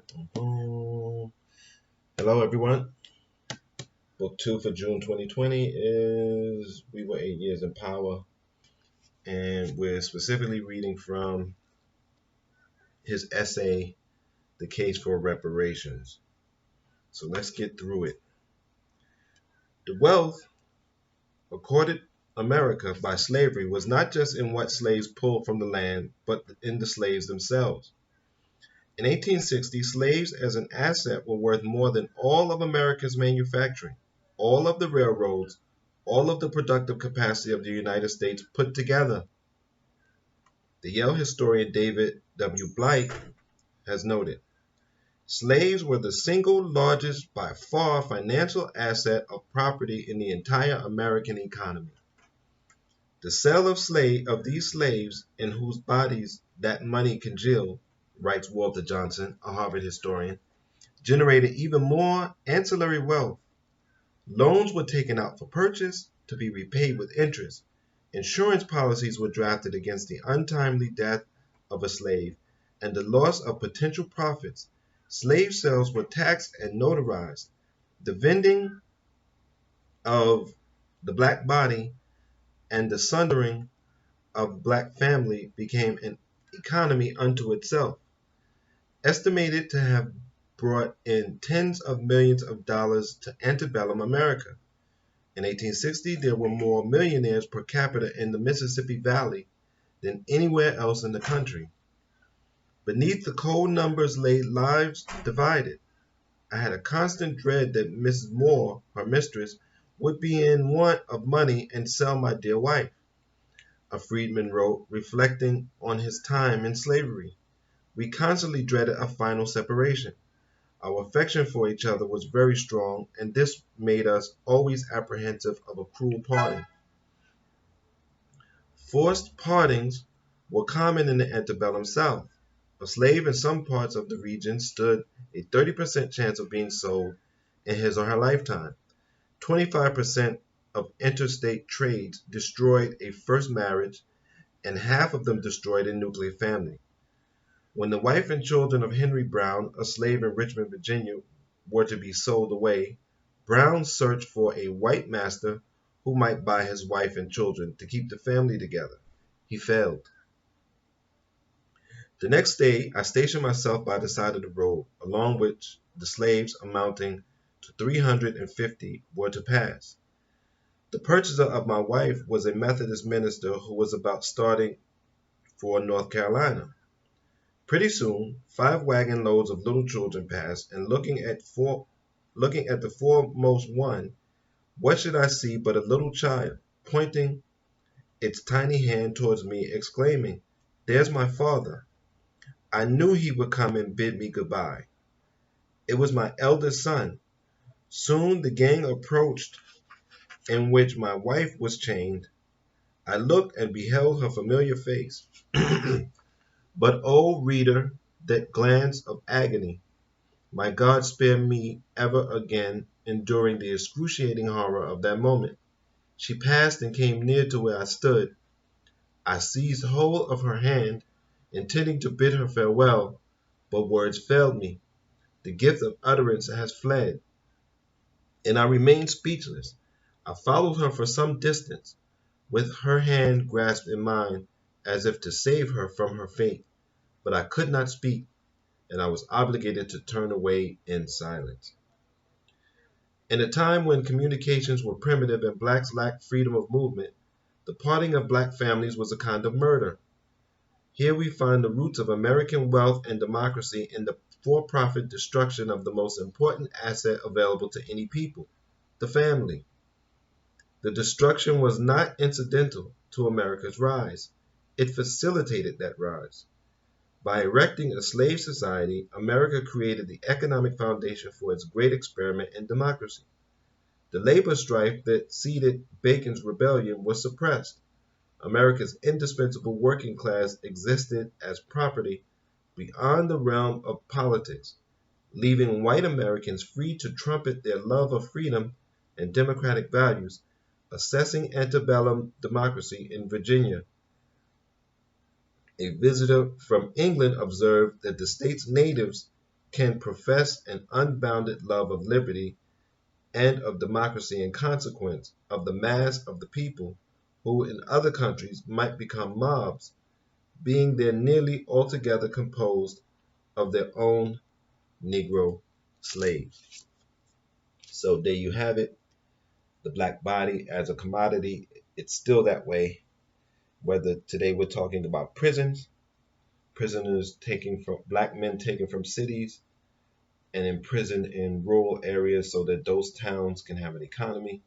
Hello, everyone. Book 2 for June 2020 is We Were 8 Years in Power, and we're specifically reading from his essay, The Case for Reparations. So let's get through it. The wealth accorded America by slavery was not just in what slaves pulled from the land, but in the slaves themselves. In 1860, slaves as an asset were worth more than all of America's manufacturing, all of the railroads, all of the productive capacity of the United States put together. The Yale historian David W. Blight has noted, slaves were the single largest by far financial asset of property in the entire American economy. The sale of these slaves in whose bodies that money congealed, writes Walter Johnson, a Harvard historian, generated even more ancillary wealth. Loans were taken out for purchase to be repaid with interest. Insurance policies were drafted against the untimely death of a slave and the loss of potential profits. Slave sales were taxed and notarized. The vending of the black body and the sundering of black family became an economy unto itself, estimated to have brought in tens of millions of dollars to antebellum America. In 1860, there were more millionaires per capita in the Mississippi Valley than anywhere else in the country. Beneath the cold numbers lay lives divided. I had a constant dread that Mrs. Moore, her mistress, would be in want of money and sell my dear wife, a freedman wrote, reflecting on his time in slavery. We constantly dreaded a final separation. Our affection for each other was very strong, and this made us always apprehensive of a cruel parting. Forced partings were common in the antebellum South. A slave in some parts of the region stood a 30% chance of being sold in his or her lifetime. 25% of interstate trades destroyed a first marriage, and half of them destroyed a nuclear family. When the wife and children of Henry Brown, a slave in Richmond, Virginia, were to be sold away, Brown searched for a white master who might buy his wife and children to keep the family together. He failed. The next day, I stationed myself by the side of the road, along which the slaves, amounting to 350, were to pass. The purchaser of my wife was a Methodist minister who was about starting for North Carolina. Pretty soon, 5 wagon loads of little children passed, and looking at the foremost one, what should I see but a little child, pointing its tiny hand towards me, exclaiming, "There's my father." I knew he would come and bid me goodbye. It was my eldest son. Soon the gang approached in which my wife was chained. I looked and beheld her familiar face. But, oh, reader, that glance of agony! My God, spare me ever again enduring the excruciating horror of that moment. She passed and came near to where I stood. I seized hold of her hand, intending to bid her farewell, but words failed me. The gift of utterance has fled, and I remained speechless. I followed her for some distance, with her hand grasped in mine, as if to save her from her fate, but I could not speak, and I was obligated to turn away in silence. In a time when communications were primitive and blacks lacked freedom of movement, the parting of black families was a kind of murder. Here we find the roots of American wealth and democracy in the for-profit destruction of the most important asset available to any people, the family. The destruction was not incidental to America's rise. It facilitated that rise. By erecting a slave society, America created the economic foundation for its great experiment in democracy. The labor strife that seeded Bacon's rebellion was suppressed. America's indispensable working class existed as property beyond the realm of politics, leaving white Americans free to trumpet their love of freedom and democratic values. Assessing antebellum democracy in Virginia, a visitor from England observed that the state's natives can profess an unbounded love of liberty and of democracy in consequence of the mass of the people who in other countries might become mobs, being there nearly altogether composed of their own Negro slaves. So there you have it. The black body as a commodity, it's still that way. Whether today we're talking about prisons, prisoners taking from black men taken from cities and imprisoned in rural areas so that those towns can have an economy.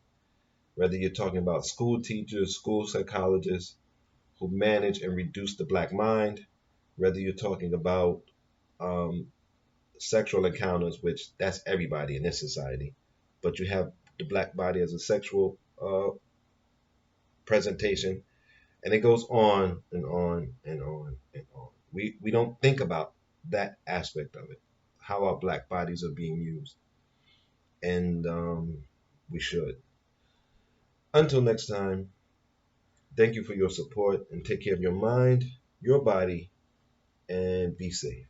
Whether you're talking about school teachers, school psychologists who manage and reduce the black mind, whether you're talking about um, sexual encounters, which that's everybody in this society, but you have the black body as a sexual presentation, and it goes on and on and on and on. We don't think about that aspect of it, how our black bodies are being used, and we should. Until next time, thank you for your support and take care of your mind, your body, and be safe.